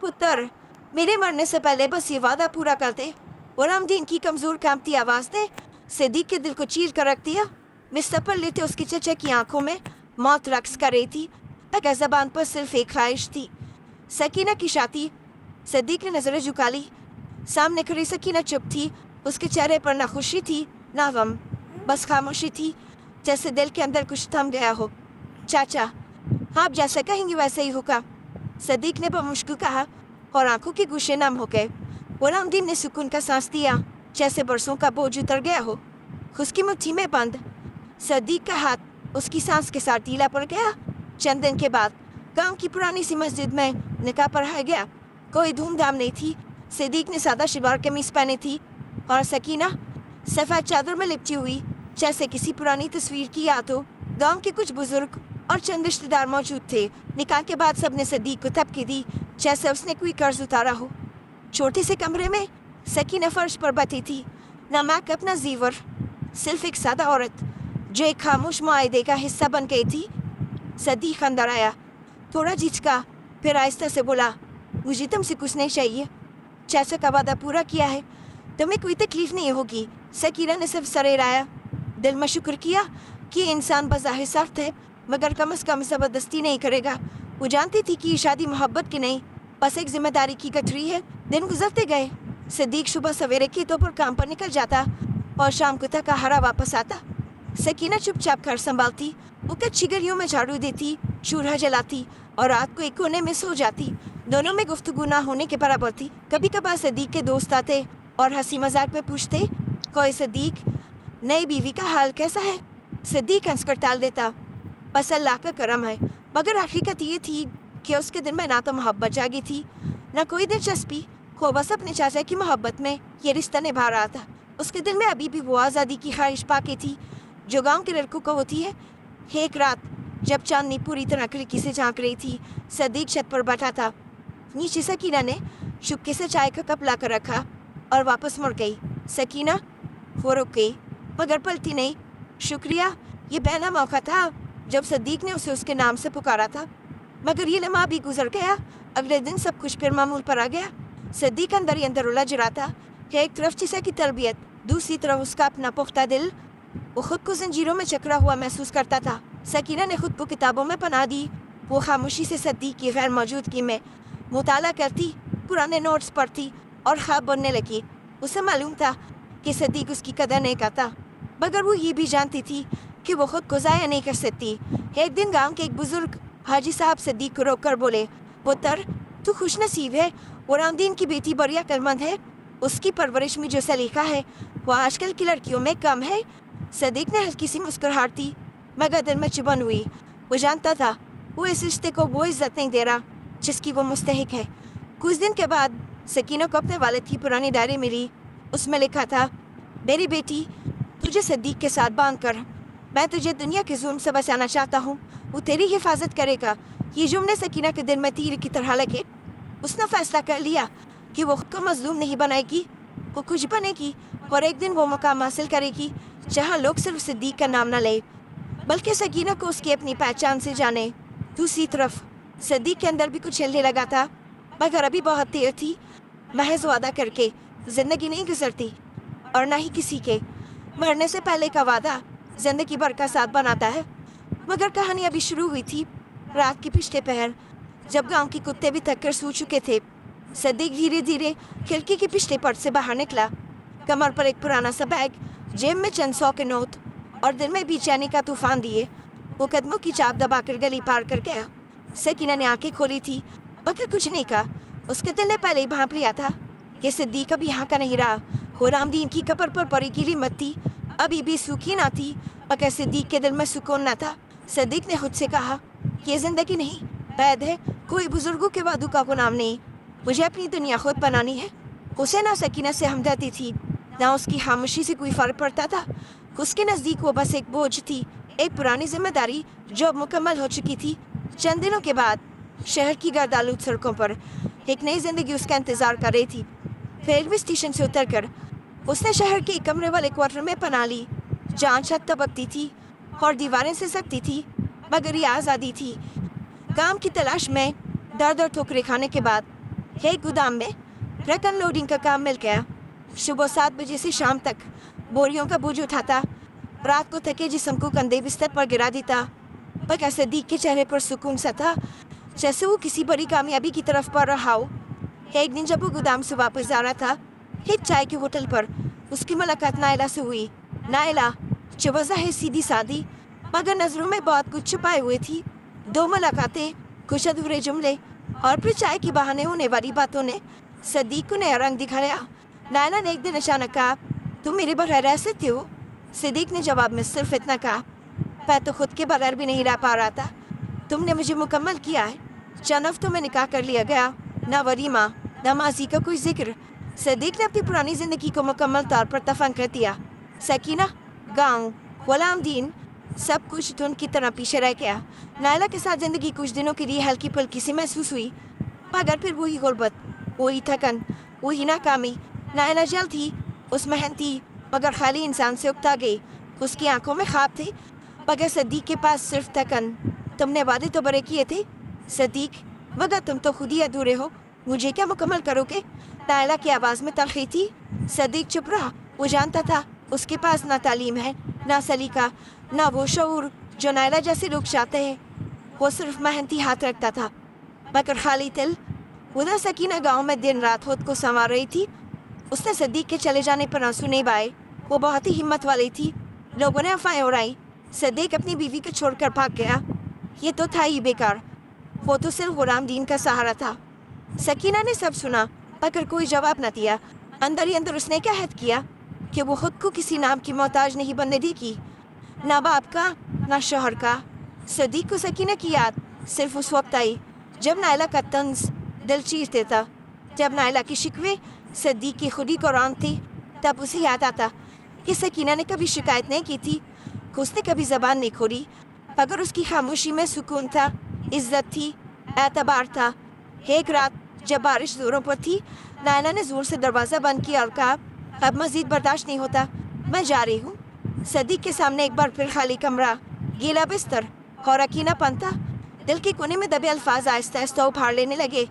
पुत्र, मेरे मरने से पहले बस ये वादा पूरा कर दे। गुलामदीन की कमजोर कांपती आवाज ने सिद्दीक के दिल को चीर कर रख दिया। बिस्तर पर लेटे उसके चचे की आंखों में मौत रक्स कर रही थी, मगर जबान पर सिर्फ एक ख्वाहिश थी, सकीना की शादी। सिद्दीक ने नजरें झुका ली। सामने खड़ी सकीना चुप थी। उसके चेहरे पर ना खुशी थी ना गम, बस खामोशी थी, जैसे दिल के अंदर कुछ थम गया हो। चाचा, आप जैसे कहेंगे वैसे ही होगा, सिद्दीक ने बमुश्किल कहा और आंखों के गुस्से नम हो गए। गुलामदीन ने सुकून का सांस दिया, जैसे बरसों का बोझ उतर गया हो। उसकी मुट्ठी में बंद सिद्दीक का हाथ उसकी सांस के साथ ढीला पड़ गया। चंद दिन के बाद गांव की पुरानी सी मस्जिद में निकाह पढ़ाया गया। कोई धूमधाम नहीं थी। सिद्दीक ने सादा शलवार कमीज पहनी थी और सकीना सफ़ेद चादर में लिपटी हुई, जैसे किसी पुरानी तस्वीर की याद हो। गांव के कुछ बुजुर्ग और चंद रिश्तेदार मौजूद थे। निकाह के बाद सबने सिद्दीक को थपकी दी, जैसे उसने कोई कर्ज उतारा हो। छोटे से कमरे में सकीना फर्श पर बैठी थी, ना मेकअप ना जीवर, सिर्फ एक सादा औरत जो एक खामोश मुआहदे का हिस्सा बन गई थी। सिद्दीक अंदर आया, थोड़ा झिझका, फिर आहिस्ता से बोला, मुझे तुमसे कुछ नहीं चाहिए। चाचा का वादा पूरा किया है, तुम्हें कोई तकलीफ नहीं होगी। सकीना ने सिर्फ सर हिलाया, दिल में शुक्र किया कि इंसान बज़ाहिर सख्त है, मगर कम से कम ज़बरदस्ती नहीं करेगा। वो जानती थी कि ये शादी मोहब्बत की नहीं, बस एक जिम्मेदारी की गठरी है। दिन गुजरते गए। सिद्दीक सुबह सवेरे खेतों पर काम पर निकल जाता और शाम को थका हारा वापस आता। सकीना चुपचाप घर संभालती, वो कच्ची गलियों में झाड़ू देती, चूल्हा जलाती और रात को एक कोने में सो जाती। दोनों में गुफ्तगू ना होने के बराबर थी। कभी कभार सिद्दीक के दोस्त आते और हंसी मजाक में पूछते, कोई सिद्दीक, नई बीवी का हाल कैसा है? सिद्दीक हंसकर टाल देता, बस अल्लाह का करम है। मगर हकीकत ये थी कि उसके दिल में ना तो मोहब्बत जागी थी, ना कोई दिलचस्पी। वो बस अपने चाचा की मोहब्बत में ये रिश्ता निभा रहा था। उसके दिल में अभी भी वो आज़ादी की ख्वाहिश बाकी थी, जो गांव के लड़कों को होती है। एक रात जब चांदनी पूरी तरह खिड़की से झांक रही थी, सिद्दीक छत पर बैठा था। नीचे सकीना ने चुपके से चाय का कप ला कर रखा और वापस मुड़ गई। सकीना, वो रुक गई, मगर पलटी नहीं। शुक्रिया, ये पहला मौका था जब सिद्दीक ने उसे उसके नाम से पुकारा था, मगर ये लम्हा भी गुजर गया। अगले दिन सब कुछ फिर मामूल पर आ गया। सिद्दीक अंदर ही अंदर उलझ रहा था कि एक तरफ चिसा की तरबियत, दूसरी तरफ उसका अपना पुख्ता दिल। वो खुद को जंजीरों में चकरा हुआ महसूस करता था। सकीना ने खुद को किताबों में पनाह दी। वो खामोशी से सिद्दीक की गैर मौजूदगी में मुताला करती, पुराने नोट्स पढ़ती और ख्वाब बनने लगी। उसे मालूम था कि सिद्दीक उसकी कदर नहीं करता, मगर वो ये भी जानती थी कि वो खुद को ज़ाया नहीं कर सकती। एक दिन गांव के एक बुजुर्ग हाजी साहब सिद्दीक को रोक कर बोले, पुत्र, तू खुश नसीब है। गुलामदीन की बेटी बड़ी अक्लमंद है। उसकी परवरिश में जो सलीका है वो आजकल की लड़कियों में कम है। सिद्दीक ने हल्की सी मुस्कुराहट दी, मगर दिल में चुभन हुई। वो जानता था वो इस रिश्ते को वो इज्जत नहीं दे रहा जिसकी वो मुस्तहिक है। कुछ दिन के बाद सकीना को अपने वालिद की पुरानी डायरी मिली। उसमें लिखा था, मेरी बेटी, तुझे सिद्दीक के साथ बांध कर मैं तुझे दुनिया के जुल्म से बचाना चाहता हूँ। वो तेरी हिफाजत करेगा। ये जुमले सकीना के दिल में तीर की तरह लगे। उसने फैसला कर लिया कि वो खुद को मजलूम नहीं बनाएगी, वो कुछ बनेगी और एक दिन वो मुकाम हासिल करेगी जहाँ लोग सिर्फ सिद्दीक का नाम न ले, बल्कि सकीना को उसकी अपनी पहचान से जाने। दूसरी तरफ सिद्दीक के अंदर भी कुछ हिलने लगा था, मगर अभी बहुत देर थी। महज वादा करके जिंदगी नहीं गुजरती, और न ही किसी के मरने से पहले का वादा जिंदगी भर का साथ बनाता है। मगर कहानी अभी शुरू हुई थी। रात की पिछले पहर, जब गांव के कुत्ते भी थक कर सो चुके थे, सिद्दीक धीरे धीरे खिड़की के पिछले पर्द से बाहर निकला। कमर पर एक पुराना सा बैग, जेब में चंद 100 के नोट और दिल में बेचैनी का तूफान दिए वो कदमों की चाप दबाकर गली पार कर गया। सकीना ने आंखें खोली थी, मगर कुछ नहीं कहा। उसके दिल ने पहले ही भांप लिया था कि सिद्दीक अभी यहाँ का नहीं रहा। गुलामदीन की कब्र पर पड़ी गीली मट्टी अभी भी सूखी ना थी, मगर सिद्दीक के दिल में सुकून न था। सिद्दीक ने खुद से कहा, ये जिंदगी नहीं, कैद है। कोई बुजुर्गों के वादों का गुलाम नहीं। मुझे अपनी दुनिया खुद बनानी है। उसे ना सकीना से हमदर्दी थी, ना उसकी खामोशी से कोई फर्क पड़ता था। उसके नज़दीक वो बस एक बोझ थी, एक पुरानी जिम्मेदारी जो अब मुकम्मल हो चुकी थी। चंद दिनों के बाद शहर की गर्दालूद सड़कों पर एक नई जिंदगी उसका इंतजार कर रही थी। रेलवे स्टेशन से उतरकर उसने शहर के एक कमरे वाले क्वार्टर में पनाह ली, जहाँ छत तबकती थी और दीवारें सिसकती थी, मगर ये आज़ादी थी। काम की तलाश में दर दर ठोकरें खाने के बाद है गोदाम में ट्रक अनलोडिंग का काम मिल गया। सुबह 7 बजे से शाम तक बोरियों का बोझ उठाता, रात को थके जिस्म को कंधे बिस्तर पर गिरा देता। पर सदीक के चेहरे पर सुकून सा था, जैसे वो किसी बड़ी कामयाबी की तरफ बढ़ रहा हो। एक दिन जब वो गोदाम से वापस आ रहा था, एक चाय के होटल पर उसकी मुलाकात नायला से हुई। नायला जो वजह सीधी सादी मगर नजरों में बहुत कुछ छुपाए हुए थी। 2 मुलाकातें, कुछ अधूरे जुमले और फिर चाय के बहाने होने वाली बातों ने सदीक को नया रंग दिखाया। नायला ने एक दिन अचानक कहा, तुम मेरे बगैर रह सकते हो? सदीक ने जवाब में सिर्फ इतना कहा, मैं तो खुद के बगैर भी नहीं रह पा रहा था। तुमने मुझे मुकम्मल किया है। चंद हफ्तों में निकाह कर लिया गया, ना वलीमा ना माजी का कोई जिक्र। सदीक ने अपनी पुरानी जिंदगी को मुकम्मल तौर पर दफन कर दिया। सकीना, गाँव, गुलामदीन सब कुछ धुन की तरह पीछे रह गया। नायला के साथ जिंदगी कुछ दिनों के लिए हल्की फुल्की सी महसूस हुई, मगर फिर वही गुर्बत, वही थकन, वही नाकामी। नायला जल्द ही उस मेहनती मगर खाली इंसान से उकता गई। उसकी आंखों में ख्वाब थे, मगर सदीक के पास सिर्फ थकन। तुमने वादे तो बड़े किए थे सदीक, मगर तुम तो खुद ही अधूरे हो। मुझे क्या मुकम्मल करोगे? नायला की आवाज़ में तलखी थी। सदीक चुप रहा। वो जानता था उसके पास ना तालीम है, ना सलीका, ना वो शऊर जो नायला जैसे लोग चाहते हैं। वो सिर्फ मेहनती हाथ रखता था, मगर खाली दिल। उधर सकीना गांव में दिन रात खुद को संवार रही थी। उसने सदीक के चले जाने पर आंसू नहीं बहाए। वो बहुत ही हिम्मत वाली थी। लोगों ने अफवाहें उड़ाई, सदीक अपनी बीवी को छोड़कर भाग गया। ये तो था ही बेकार, वो तो सिर्फ गुलामदीन का सहारा था। सकीना ने सब सुना, मगर कोई जवाब न दिया। अंदर ही अंदर उसने क्या हद किया कि वो खुद को किसी नाम की मोहताज नहीं बनने देगी, ना बाप का ना शोहर का। सदीक को सकीना की याद सिर्फ उस वक्त आई जब नायला का तंज दिल चीर देता, जब नायला की शिकवे सदीक की खुदी कुरान थी। तब उसे याद आता कि सकीना ने कभी शिकायत नहीं की थी, उसने कभी जबान नहीं खोली, मगर उसकी खामोशी में सुकून था, इज्जत थी, एतबार था। एक रात जब बारिश जोरों पर थी, नायला ने जोर से दरवाज़ा बंद किया और कहा, अब मजीद बर्दाश्त नहीं होता, मैं जा रही हूँ। सदीक के सामने एक बार फिर खाली कमरा, गीला बिस्तर और अकीनापन था। दिल के कोने में दबे अल्फाज आहिस्ता आहिस्ता उभार लेने लगे।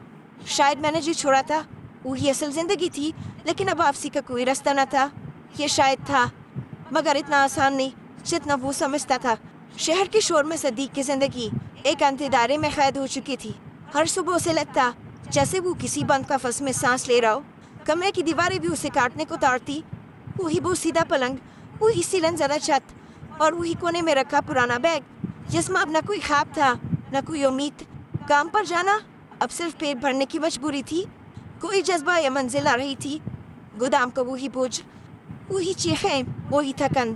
शायद मैंने जो छोड़ा था वही असल जिंदगी थी, लेकिन अब वापसी का कोई रास्ता न था। ये शायद था, मगर इतना आसान नहीं जितना वो समझता था। शहर के शोर में सदीक की जिंदगी एक अंधे दायरे में कैद हो चुकी थी। हर सुबह उसे लगता जैसे वो किसी बंद कफस में सांस ले रहा हो। कमरे की दीवारें भी उसे काटने को ताड़ती। वही वो सीधा पलंग, वही सीलन ज़रा छत और वही कोने में रखा पुराना बैग, जिसमें अब न कोई ख्वाब था न कोई उम्मीद। काम पर जाना अब सिर्फ पेट भरने की मजबूरी थी। कोई जज्बा या मंजिल आ रही थी। गोदाम को वही बोझ, वही चीखें, वही थकन।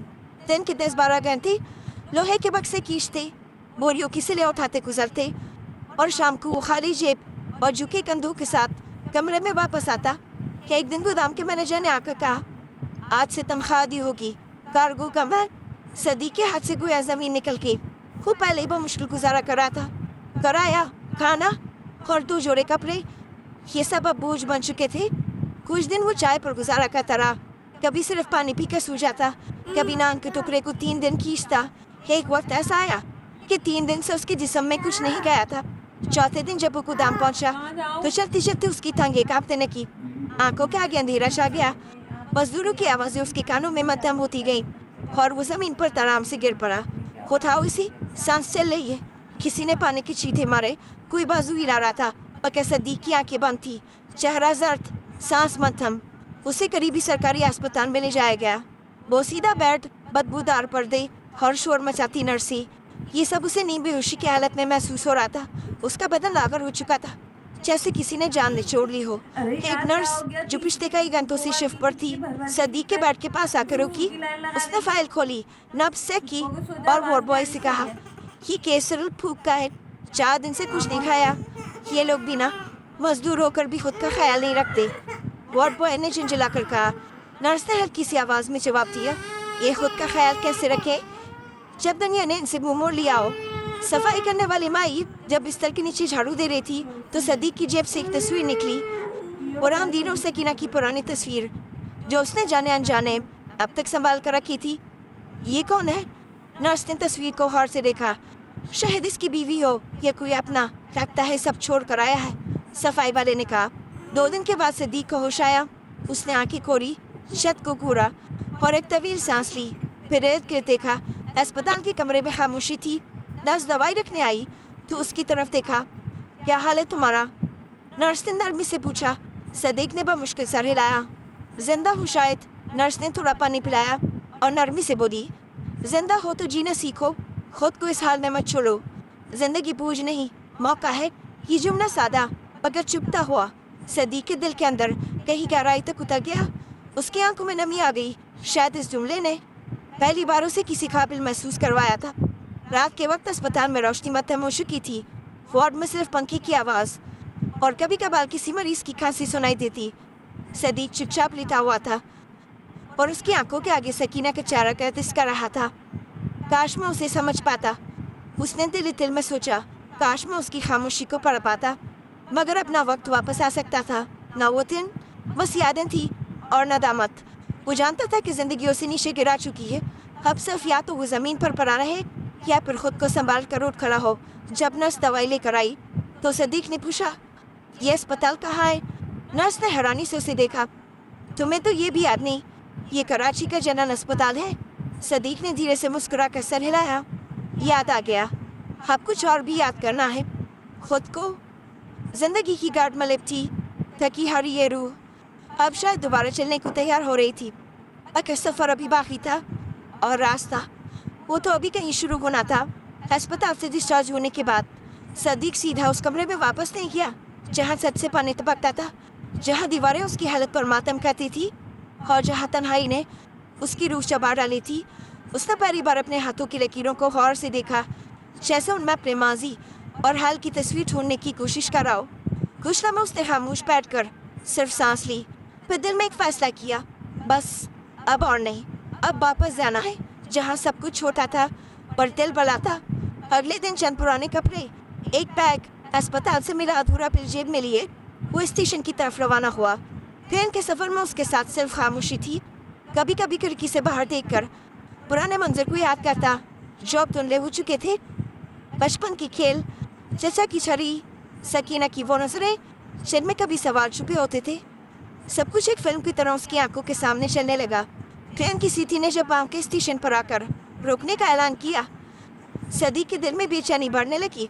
दिन के 10-12 घंटे लोहे के बक्से खींचते, बोरियों की सिले उठाते गुजरते, और शाम को वो खाली जेब और झुके कंधों के साथ कमरे में वापस आता कि एक दिन गोदाम के मैनेजर ने आकर कहा, आज से तनख्वाह दी होगी, कार्गो कम है। सदीक के हाथ से गोया ज़मीन निकल के वो पहले बहुत मुश्किल गुजारा कर रहा था। कराया, खाना और 2 जोड़े कपड़े, ये सब अब बोझ बन चुके थे। कुछ दिन वो चाय पर गुजारा करता रहा, कभी सिर्फ पानी पी कर सो जाता, कभी नान के टुकड़े को 3 दिन खींचता। एक वक्त ऐसा आया कि 3 दिन से उसके जिस्म में कुछ नहीं गया था। चौथे दिन जब वो गोदाम पहुंचा तो चलते चलते उसकी टांगें कांपने लगी, आंखों के आगे अंधेरा छा गया। मजदूरों की आवाज़ें उसके कानों में मध्यम होती गईं और वो ज़मीन पर आराम से गिर पड़ा। उठाओ इसी, सांस चल रही है। किसी ने पानी के छींटे मारे, कोई बाजू हिला रहा था, मगर सदीक की आंखें बंद थी, चेहरा जर्द, सांस मध्यम। उसे करीबी सरकारी अस्पताल में ले जाया गया। वो सीधा बेड, बदबूदार पर्दे और शोर मचाती नर्सें, ये सब उसे नींद बेहोशी की हालत में महसूस हो रहा था। उसका बदन लागर हो चुका था, जैसे किसी ने जान निचोड़ ली हो। एक नर्स जो पिछले कई घंटों से शिफ्ट पर थी, सदीक के बेड के पास आकर रुकी। उसने फाइल खोली, नब्ज चेक की और वार्ड बॉय से कहा, ये केसर फूक का है, 4 दिन से कुछ नहीं खाया। ये लोग भी ना मजदूर होकर भी खुद का ख्याल नहीं रखते। वार्ड बॉय ने झुंझला कर कहा। नर्स ने हल्की सी आवाज़ में जवाब दिया, ये खुद का ख्याल कैसे रखे जब दुनिया ने इनसे मुंह मोड़ लिया हो। सफाई करने वाली माई जब बिस्तर के नीचे झाड़ू दे रही थी तो सदीक की जेब से एक तस्वीर निकली, गुलामदीन और सकीना की पुरानी तस्वीर जो उसने जाने अनजाने अब तक संभाल कर रखी थी। ये कौन है? नर्स ने तस्वीर को गौर से देखा। शायद इसकी बीवी हो या कोई अपना, लगता है सब छोड़ कर आया है। सफाई वाले ने कहा, 2 दिन के बाद सदीक को होश आया। उसने आंखें खोली, छत को घूरा और एक तवील सांस ली। फिर इर्द गिर्द देखा। अस्पताल के कमरे में खामोशी थी। नर्स दवाई रखने आई तो उसकी तरफ देखा। क्या हाल है तुम्हारा? नर्स ने नरमी से पूछा। सदीक ने बमुश्किल सर हिलाया। जिंदा हूँ शायद। नर्स ने थोड़ा पानी पिलाया और नरमी से बोली, जिंदा हो तो जीना सीखो, खुद को इस हाल में मत छोड़ो। जिंदगी बोझ नहीं, मौका है। ये जुमला सादा मगर चुभता हुआ सदीक के दिल के अंदर कहीं गहराई तक उतर गया। उसकी आंखों में नमी आ गई। शायद इस जुमले ने पहली बार उसे किसी काबिल महसूस करवाया था। रात के वक्त अस्पताल में रोशनी मध्यम हो चुकी थी। वार्ड में सिर्फ पंखे की आवाज़ और कभी कभार किसी मरीज की खांसी सुनाई देती। सदीक चुपचाप लेटा हुआ था और उसकी आंखों के आगे सकीना का चेहरा गर्दिश कर रहा था। काश मैं उसे समझ पाता, उसने दिल में सोचा। काश मैं उसकी खामोशी को पढ़ पाता, मगर अपना वक्त वापस आ सकता था। न वो दिन, बस यादें थी और नदामत। वो जानता था कि ज़िंदगी उसे नीचे गिरा चुकी है। अब सिर्फ या तो वो ज़मीन पर पड़ा रहे या फिर खुद को संभाल कर उठ खड़ा हो। जब नर्स दवाई लेकर आई तो सदीक ने पूछा, ये अस्पताल कहाँ है? नर्स ने हैरानी से उसे देखा। तुम्हें तो ये भी याद नहीं, ये कराची का जनरल अस्पताल है। सदीक ने धीरे से मुस्कुरा कर सर हिलाया। याद आ गया। अब कुछ और भी याद करना है, खुद को। जिंदगी की गाढ़ में लिपटी थकी हारी ये रूह अब शायद दोबारा चलने को तैयार हो रही थी। अगर सफ़र अभी बाकी था और रास्ता वो तो अभी कहीं शुरू होना था। अस्पताल से डिस्चार्ज होने के बाद सदीक सीधा उस कमरे में वापस नहीं गया जहाँ छत से पानी टपकता था, जहाँ दीवारें उसकी हालत पर मातम करती थी और जहाँ तन्हाई ने उसकी रूह चबा डाली थी। उसने पहली बार अपने हाथों की लकीरों को गौर से देखा, जैसे उनमें अपने माजी और हाल की तस्वीर ढूंढने की कोशिश कर रहा हो। कुछ लम्हे उसने खामोश बैठकर सिर्फ सांस ली, फिर दिल में एक फैसला किया, बस अब और नहीं, अब वापस जाना है जहाँ सब कुछ छोटा था पर दिल बड़ा था। अगले दिन चंद पुराने कपड़े, एक बैग, अस्पताल से मिला अधूरा बिल जेब में लिए वो स्टेशन की तरफ रवाना हुआ। ट्रेन के सफ़र में उसके साथ सिर्फ खामोशी थी। कभी कभी खिड़की से बाहर देखकर पुराने मंजर को याद करता जो अब धुंधले हो चुके थे। बचपन की खेल, चचा की छड़ी, सकीना की वो नजरें जिनमें कभी सवाल छुपे होते थे। सब कुछ एक फिल्म की तरह उसकी आंखों के सामने चलने लगा। ट्रेन की सीटी ने जब पाँव के स्टेशन पर आकर रोकने का ऐलान किया, सदीक के दिल में बेचैनी बढ़ने लगी।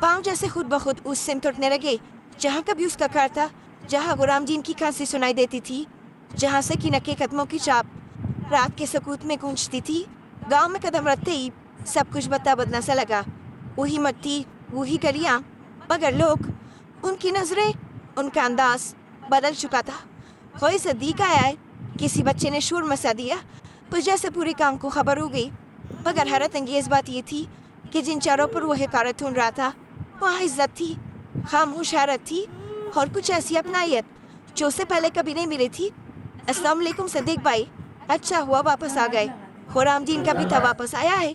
पाँव जैसे खुद ब खुद उस सिमत उठने लगे जहाँ कभी उसका घर था, जहाँ गुलामदीन की खांसी सुनाई देती थी, जहाँ सकीना के कदमों की चाप रात के सकूत में गूंजती थी। गांव में कदम रखते ही सब कुछ बदला सा लगा। वही मिट्टी, वही गलियाँ, मगर लोग, उनकी नज़रें, उनका अंदाज बदल चुका था। कोई सदीक आया है, किसी बच्चे ने शोर मचा दिया तो जैसे पूरे काम को खबर हो गई। मगर हैरत अंगेज़ बात ये थी कि जिन चारों पर वो हकारत ढूंढ रहा था वहाँ इज्जत थी, खामोश हैरत थी और कुछ ऐसी अपनायत जो उससे पहले कभी नहीं मिली थी। अस्सलाम वालेकुम सदीक भाई, अच्छा हुआ वापस आ गए। खुरामदीन का भी था वापस आया है।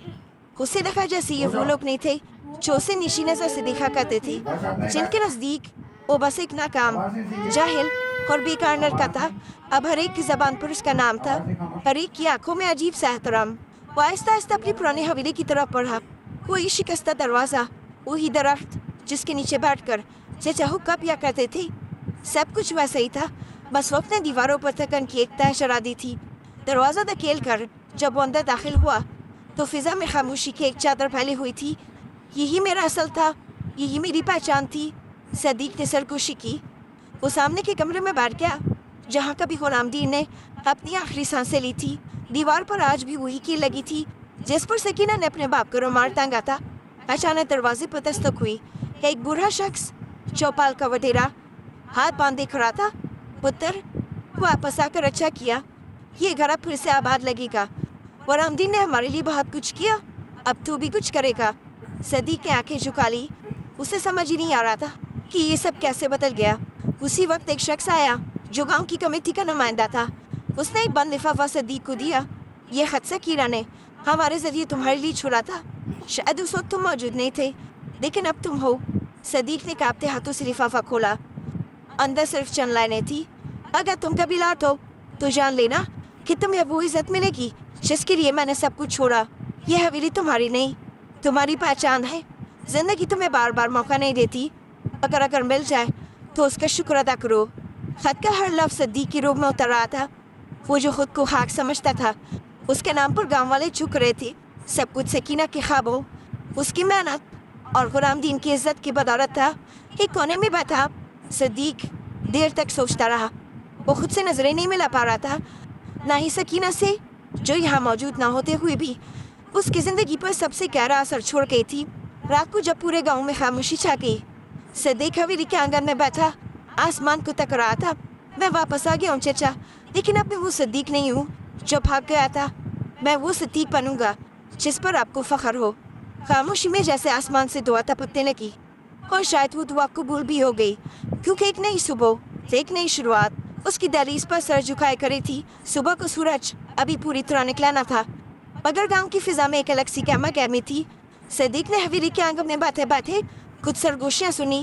उसे देखा जैसे ये वो लोग नहीं थे जो उसे निशी नजर से देखा करते थे, जिनके नज़दीक वो बस एक नाकाम, जाहिल और बेकार लड़का था। अब हर एक की ज़बान पर उसका नाम था, हर एक की आंखों में अजीब सा एहतराम। वो आहिस्ता आहिस्ता अपनी पुरानी हवेली की तरफ बढ़ा। वही शिकस्ता दरवाज़ा, वही दरख्त जिसके नीचे बैठकर चचा हुक्का पिया करते थे, सब कुछ वैसा ही था, बस वो अपने दीवारों पर थकन की एक तह चढ़ा दी थी। दरवाज़ा धकेल कर जब वो अंदर दाखिल हुआ तो फिज़ा में खामोशी की एक चादर फैली हुई थी। यही मेरा असल था, यही मेरी पहचान थी। सदीक ने सरगोशी की। वो सामने के कमरे में बैठ गया जहाँ कभी गुलामदीन ने अपनी आखिरी सांसें ली थी। दीवार पर आज भी वही कील लगी थी जिस पर सकीना ने अपने बाप का रुमाल टांगा था। अचानक दरवाजे पर दस्तक हुई। एक बूढ़ा शख्स चौपाल का वडेरा हाथ बांधे खड़ा था। पुत्र, वापस आकर अच्छा किया, ये घर अब फिर से आबाद लगेगा। गुलामदीन ने हमारे लिए बहुत कुछ किया, अब तू भी कुछ करेगा। सदीक ने आंखें झुका ली। उसे समझ ही नहीं आ रहा था कि ये सब कैसे बदल गया। उसी वक्त एक शख्स आया जो गांव की कमेटी का नुमाइंदा था। उसने एक बंद लिफाफा सदीक को दिया। ये खत सकीना ने हमारे जरिए तुम्हारे लिए छोड़ा था। शायद उस वक्त तुम मौजूद नहीं थे, लेकिन अब तुम हो। सदीक ने कांपते हाथों से लिफाफा खोला। अंदर सिर्फ चंद लाइनें थी। अगर तुम कभी लौट हो तो जान लेना कि तुम्हें वो इज्जत मिलेगी जिसके लिए मैंने सब कुछ छोड़ा। यह हवेली तुम्हारी नहीं, तुम्हारी पहचान है। जिंदगी तुम्हें बार बार मौका नहीं देती, अगर मिल जाए तो उसका शुक्र अदा करो। خط کا ہر لفظ صدیق کی روح میں اتر رہا تھا. وہ جو خود کو حق سمجھتا تھا اس کے نام پر گاؤں والے جھک رہے تھے. سب کچھ سکینہ کے خوابوں، اس کی محنت اور غلام دین کی عزت کی بدولت تھا. ایک کونے میں بیٹھا صدیق دیر تک سوچتا رہا. وہ خود سے نظریں نہیں ملا پا رہا تھا، نہ ہی سکینہ سے جو یہاں موجود نہ ہوتے ہوئے بھی اس کی زندگی پر سب سے گہرا اثر چھوڑ گئی تھی. رات کو جب پورے گاؤں میں خاموشی چھا گئی، صدیق حویلی کے آنگن میں بیٹھا آسمان کو تک رہا تھا. میں واپس آ گیا ہوں چچا، لیکن اب میں وہ صدیق نہیں ہوں جو بھاگ گیا تھا. میں وہ صدیق بنوں گا جس پر آپ کو فخر ہو. خاموشی میں جیسے آسمان سے دعا ٹپکنے لگی، اور شاید وہ دعا قبول بھی ہو گئی، کیونکہ ایک نئی صبح، ایک نئی شروعات اس کی دہلیز پر سر جھکائے کری تھی. صبح کو سورج ابھی پوری طرح نکلا نہ تھا، مگر گاؤں کی فضا میں ایک الگ سی گہما گہمی تھی. صدیق نے حویلی کے آنگن میں بیٹھے بیٹھے کچھ سرگوشیاں سنی.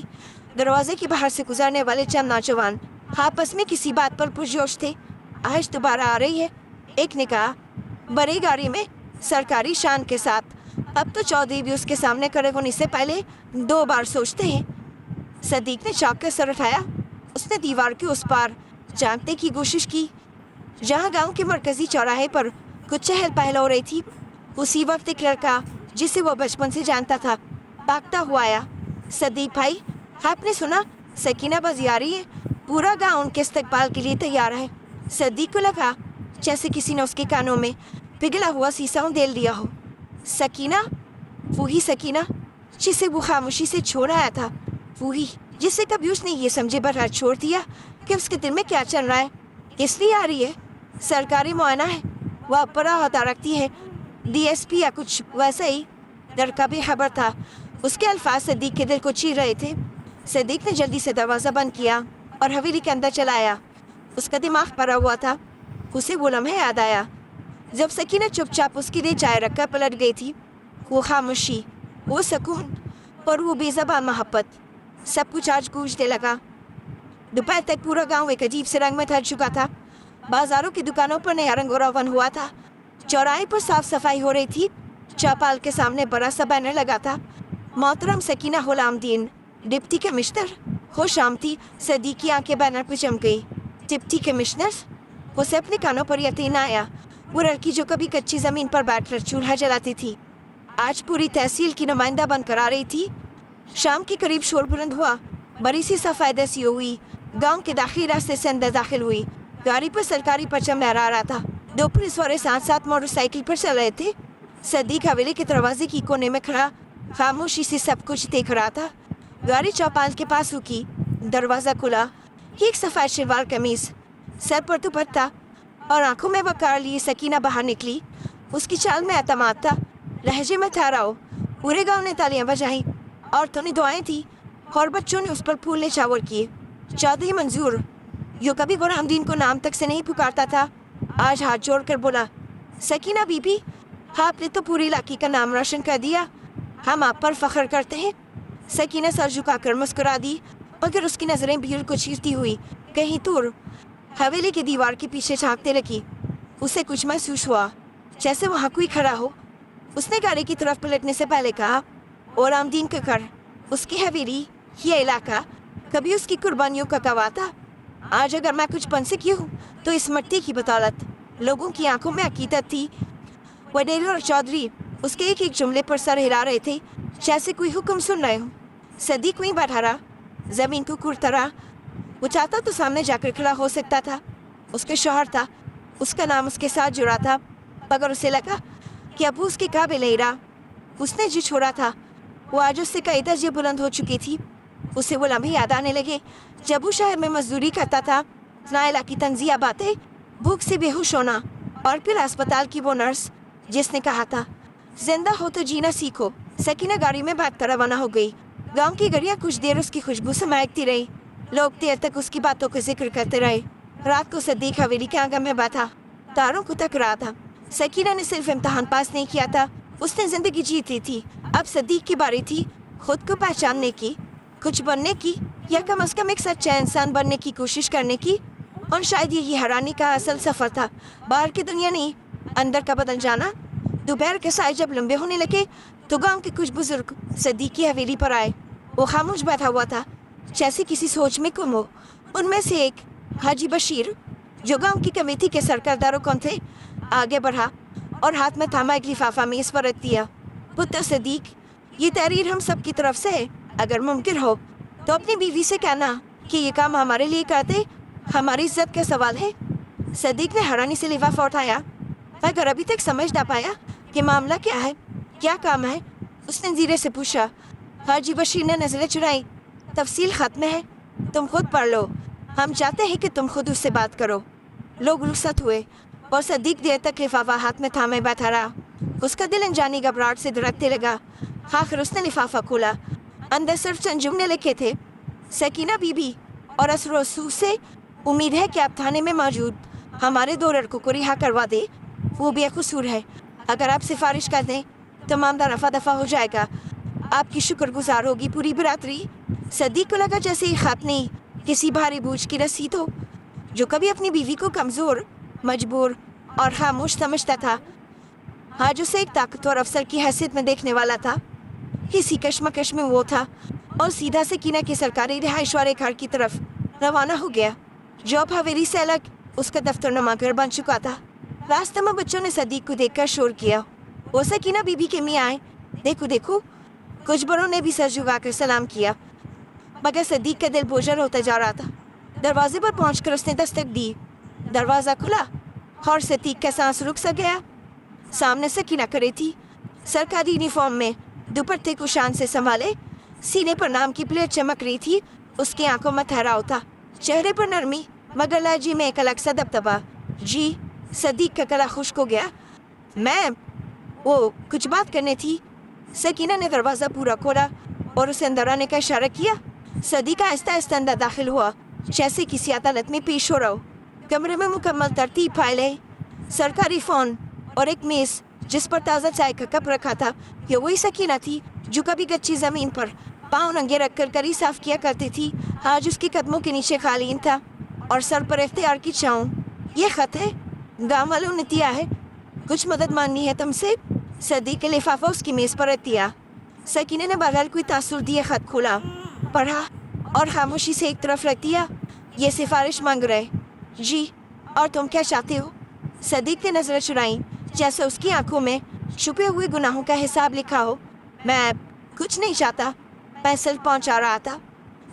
دروازے کے باہر سے گزرنے والے چند نوجوان آپس میں کسی بات پر پرجوش تھے. آہش دوبارہ آ رہی ہے، ایک نے کہا بڑی گاڑی میں سرکاری شان کے ساتھ. اب تو چودھری بھی اس کے سامنے کھڑے ہونے سے پہلے 2 بار سوچتے ہیں. صدیق نے چاک کر سر اٹھایا. اس نے دیوار کے اس پار جانتے کی کوشش کی جہاں گاؤں کے مرکزی چوراہے پر کچھ چہل پہل ہو رہی تھی. اسی وقت ایک لڑکا جسے وہ بچپن سے جانتا تھا بھاگتا ہوا آیا. صدیق بھائی، آپ نے سنا سکینہ بازی آ رہی ہے؟ پورا گاؤں ان کے استقبال کے لیے تیار ہے. صدیق کو لگا جیسے کسی نے اس کے کانوں میں پگھلا ہوا سیسا اندھیل دیا ہو. سکینہ، وہی سکینہ جسے وہ خاموشی سے چھوڑ آیا تھا، وہی جسے کبھی اس نے یہ سمجھے بغیر چھوڑ دیا کہ اس کے دل میں کیا چل رہا ہے. کس لیے آ رہی ہے؟ سرکاری معائنہ ہے، وہ اپرا ہوتا رکھتی ہے، ڈی ایس پی یا کچھ ویسا ہی. لڑکا بھی خبر تھا. اس کے الفاظ صدیق کے دل کو چیر رہے تھے. صدیق نے جلدی سے دروازہ بند کیا اور حویلی کے اندر چلا آیا. اس کا دماغ پڑا ہوا تھا. اسے وہ لمحے یاد آیا جب سکینہ چپ چاپ اس کے لیے چائے رکھ کر پلٹ گئی تھی. وہ خاموشی، وہ سکون اور وہ بے زبان محبت، سب کچھ آج گونجنے لگا. دوپہر تک پورا گاؤں ایک عجیب سے رنگ میں ڈھل چکا تھا. بازاروں کی دکانوں پر نیا رنگ و روغن ہوا تھا. چوراہے پر صاف صفائی ہو رہی تھی. چوپال کے سامنے بڑا سا بینر لگا تھا، محترم سکینہ غلام دین، ڈپٹی کمشنر. خوش آمدید. صدیق کی آنکھیں بینر پہ چمک گئی. Deputy commissioner? اسے اپنے کانوں پر یقین آیا. وہ لڑکی جو کبھی کچی زمین پر بیٹھ کر چولہا جلاتی تھی آج پوری تحصیل کی نمائندہ بن کر آ رہی تھی. شام کے قریب شور بلند ہوا. بڑی سی صفائی دسی ہوئی گاؤں کے داخلی راستے سے اندر داخل ہوئی. گاڑی پر سرکاری پرچم لہرا رہا تھا. 2 پولیس والے ساتھ موٹر سائیکل پر چل رہے تھے. صدیق حویلی کے دروازے کی کونے میں کھڑا خاموشی سے سب کچھ دیکھ رہا تھا. گاڑی چوپال کے پاس رکی، دروازہ کھلا. ایک سفید شلوار قمیض، سر پر دوپٹہ اور آنکھوں میں وقار لیے سکینہ باہر نکلی. اس کی چال میں اعتماد تھا، لہجے میں ٹھہراؤ. پورے گاؤں نے تالیاں بجائیں، عورتوں نے دعائیں تھی اور بچوں نے اس پر پھول نچھاور کیے. چودھری منظور، جو کبھی غلام دین کو نام تک سے نہیں پکارتا تھا، آج ہاتھ جوڑ کر بولا سکینہ بی بی، آپ نے تو پوری علاقے کا نام روشن کر دیا. ہم آپ پر فخر کرتے ہیں. سکینہ سر جھکا کر مسکرا دی، مگر اس کی نظریں بھیڑ کو چیرتی ہوئی کہیں دور حویلی کی دیوار کے پیچھے جھانکتے لگی. اسے کچھ محسوس ہوا جیسے وہاں کوئی کھڑا ہو. اس نے گاڑی کی طرف پلٹنے سے پہلے کہا غلام دین کا گھر، اس کی حویلی، یہ علاقہ کبھی اس کی قربانیوں کا گواہ تھا. آج اگر میں کچھ بن سکی ہوں تو اس مٹی کی بدولت. لوگوں کی آنکھوں میں عقیدت تھی. وڈیرے اور چودھری اس کے ایک ایک جملے پر سر ہلا رہے تھے جیسے کوئی حکم سن رہے ہوں. صدیق وہیں بیٹھا رہا، زمین کو کھرتا رہا. وہ چاہتا تو سامنے جا کر کھڑا ہو سکتا تھا. اس کے شوہر تھا، اس کا نام اس کے ساتھ جڑا تھا، مگر اسے لگا کہ اب وہ اس کے قابل نہیں رہا. اس نے جو چھوڑا تھا وہ آج اس سے کئی درجے بلند ہو چکی تھی. اسے وہ لمحے یاد آنے لگے جب وہ شہر میں مزدوری کرتا تھا. نائلہ کی تنزیہ باتیں، بھوک سے بے ہوش ہونا، اور پھر اسپتال کی وہ نرس جس نے کہا تھا زندہ ہو تو جینا سیکھو. سکینہ گاڑی میں بھاگ کر روانہ ہو گئی. گاؤں کی گلیاں کچھ دیر اس کی خوشبو سے مہکتی رہی. لوگ دیر تک اس کی باتوں کا ذکر کرتے رہے. رات کو صدیق حویلی کے آنگن میں بیٹھا تاروں کو تک رہا تھا. سکینہ نے صرف امتحان پاس نہیں کیا تھا، اس نے زندگی جیت لی تھی. اب صدیق کی باری تھی خود کو پہچاننے کی، کچھ بننے کی، یا کم از کم ایک سچا انسان بننے کی کوشش کرنے کی. اور شاید یہی حیرانی کا اصل سفر تھا، باہر کی دنیا نہیں، اندر کا بدل جانا. دوپہر کے سائے جب لمبے ہونے لگے تو گاؤں کے کچھ بزرگ صدیق کی حویلی پر آئے. وہ خاموش بیٹھا ہوا تھا جیسے کسی سوچ میں گم ہو. ان میں سے ایک हाजी बशीर, जो गांव की कमेटी के सरकारदारों कौन थे, आगे बढ़ा और हाथ में थामा एक लिफाफा मेज पर रख दिया। पुत्र सदीक, ये तहरीर हम सब की तरफ से है। अगर मुमकिन हो तो अपनी बीवी से कहना कि ये काम हमारे लिए करते, हमारी इज्जत का सवाल है। सदीक ने हैरानी से लिफाफा उठाया, मगर अभी तक समझ ना पाया कि मामला क्या है, क्या काम है। उसने धीरे से पूछा। हाजी बशीर ने नजरें चुराई। तफसील खत में है, तुम खुद पढ़ लो, हम चाहते हैं कि तुम खुद उससे बात करो। लोग रुखसत हुए और सदीक देर तक लिफाफा हाथ में थामे बैठा रहा। उसका दिल अनजानी घबराहट से धड़कने लगा। आखिर उसने लिफाफा खोला। अंदर सिर्फ चंद जुमले लिखे थे। सकीना बीबी और असरोसू से उम्मीद है कि आप थाने में मौजूद हमारे 2 लड़कों को रिहा करवा दे, वो बेकसूर है। अगर आप सिफारिश कर दें तो मामला रफा दफा हो जाएगा। आपकी शुक्रगुजार होगी पूरी बरादरी। सदीक को लगा जैसे ये खत नहीं किसी भारी बोझ की रसीद हो। जो कभी अपनी बीवी को कमज़ोर, मजबूर और खामोश समझता था, आज उसे एक ताकतवर अफसर की हैसियत में देखने वाला था। इसी कश्मकश में वो था और सीधा सकीना के सरकारी रिहाइश वाले घर की तरफ रवाना हो गया। जॉब हवेली से अलग उसका दफ्तरनुमा घर बन चुका था। रास्ते में बच्चों ने सदीक को देखकर शोर किया। वो सकीना बीबी के मियाँ आए, देखो देखो। कुछ बड़ों ने भी सर झुकाकर सलाम किया, मगर सदीक का दिल बोझल होता जा रहा था। दरवाजे पर पहुंचकर उसने दस्तक दी। दरवाज़ा खुला और सदीक का सांस रुक सा गया। सामने सकीना खड़ी थी, सरकारी यूनिफॉर्म में, दुपट्टे को शान से संभाले। सीने पर नाम की प्लेट चमक रही थी। उसकी आंखों में ठहराव था, चेहरे पर नरमी, मगर लहजे में एक अलग सा दबदबा। जी। सदीक का गला खुश्क हो गया। मैम, वो कुछ बात करनी थी। सकीना ने दरवाज़ा पूरा खोला और उसे अंदर आने का इशारा किया। सदीक आहिस्ता आहिस्ता अंदर दाखिल हुआ, जैसे किसी अदालत में पेश हो रहा हो। कमरे में मुकम्मल तरतीब फाइलें, सरकारी फ़ोन और एक मेज़ जिस पर ताज़ा चाय का कप रखा था। ये वही सकीना थी जो कभी कच्ची ज़मीन पर पाँव नंगे रखकर करी साफ किया करती थी। आज उसके कदमों के नीचे खालीन था और सर पर इख्तियार की छाँव। ये खत है, गाँव वालों ने दिया है, कुछ मदद मांगनी है तुमसे। सदीक के लिफाफा उसकी मेज़ पर रख दिया। सकीना ने बगैर कोई तासुर दिए खत खोला, पढ़ा और खामोशी से एक तरफ रख दिया। ये सिफारिश मांग रहे। जी, और तुम क्या चाहते हो? सदीक ने नजरें चुराई, जैसे उसकी आंखों में छुपे हुए गुनाहों का हिसाब लिखा हो। मैं कुछ नहीं चाहता, मैं सिर्फ पहुंचा रहा था।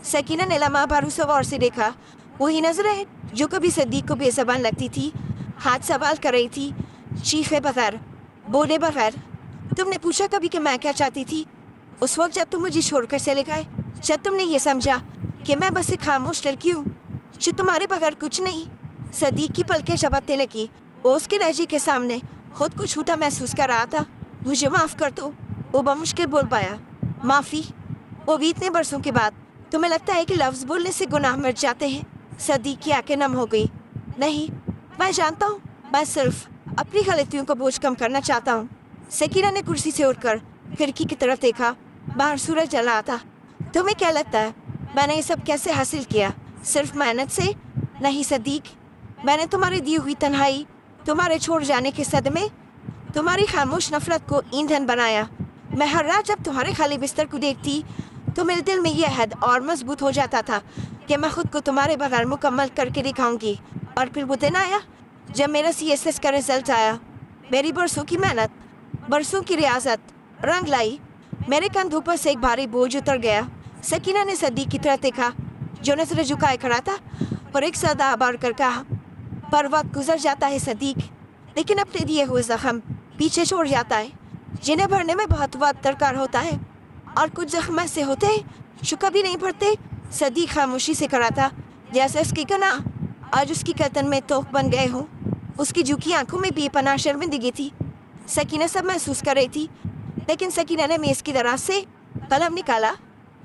सकीना ने लम्हा भरोसा और से देखा। वही नजरें जो कभी सदीक को बेज़बान लगती थी। हाथ सवाल कर रही थी, चीखे बगैर, बोले बगैर। तुमने पूछा कभी कि मैं क्या चाहती थी? उस वक्त जब तुम मुझे छोड़कर चले गए, जब तुमने ये समझा कि मैं बस एक खामोश लड़की हूँ जो तुम्हारे बगैर कुछ नहीं। सदीक की पलकें झपकने लगी। वो उसके लहजे के सामने खुद को छूटा महसूस कर रहा था। मुझे माफ़ कर दो, वो बमुश्किल बोल पाया। माफ़ी? वो भी इतने बरसों के बाद? तुम्हें लगता है कि लफ्ज़ बोलने से गुनाह मिट जाते हैं? सदीक की आंखें नम हो गई। नहीं, मैं जानता हूँ, मैं सिर्फ अपनी गलतियों को बोझ कम करना चाहता हूँ। सकीना ने कुर्सी से उठकर खिड़की की तरफ देखा। बाहर सूरज जल रहा था। तुम्हें क्या लगता है मैंने ये सब कैसे हासिल किया? सिर्फ मेहनत से? नहीं सदीक, मैंने तुम्हारी दी हुई तन्हाई, तुम्हारे छोड़ जाने के सदमे, तुम्हारी खामोश नफरत को ईंधन बनाया। मैं हर रात जब तुम्हारे खाली बिस्तर को देखती तो मेरे दिल में यह हद और मजबूत हो जाता था कि मैं खुद को तुम्हारे बगैर मुकम्मल करके दिखाऊंगी। और फिर वो दिन आया जब मेरा CSS का रिजल्ट आया। मेरी बरसों की मेहनत, बरसों की रियाजत रंग लाई। मेरे कंधों पर से एक भारी बोझ उतर गया। सकीना ने सदीक की तरफ देखा जो नजरें झुकाए खड़ा था और एक सदा आबार कर कहा, पर वक्त गुजर जाता है सदीक, लेकिन अपने दिए हुए जख्म पीछे छोड़ जाता है जिन्हें भरने में बहुत वक्त दरकार होता है। और कुछ जख्म ऐसे होते हैं जो कभी नहीं भरते। सदीक खामोशी से खड़ा था, जैसे उसकी गुनाह आज उसकी गर्दन में तोप बन गए हों। उसकी झुकी आंखों में बेपनाह शर्मिंदगी थी। सकीना सब महसूस कर रही थी, लेकिन सकीना ने मेज़ की दराज से कलम निकाला।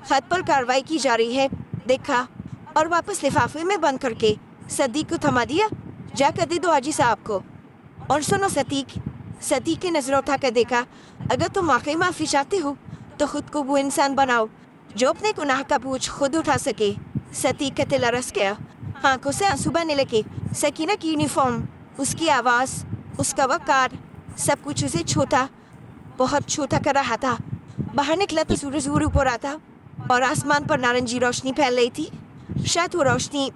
खत पर कार्रवाई की जा रही है देखा और वापस लिफाफे में बंद करके सदीक को थमा दिया। जाकर दे दो हाजी साहब को। और सुनो सदीक की नजर उठा कर देखा, अगर तुम वाकई माफ़ी चाहते हो तो खुद को वो इंसान बनाओ जो अपने गुनाह का बोझ खुद उठा सके। सदीक का दिल रस गया, आंखों से आंसू बहने लगे। सकीना की यूनिफॉर्म, उसकी आवाज़, उसका वक़ार, सब कुछ उसे छोटा, बहुत छोटा कर रहा था। बाहर निकला तो सूरज ऊपर आता और आसमान पर नारंगी रोशनी फैल रही थी। शायद वो रोशनी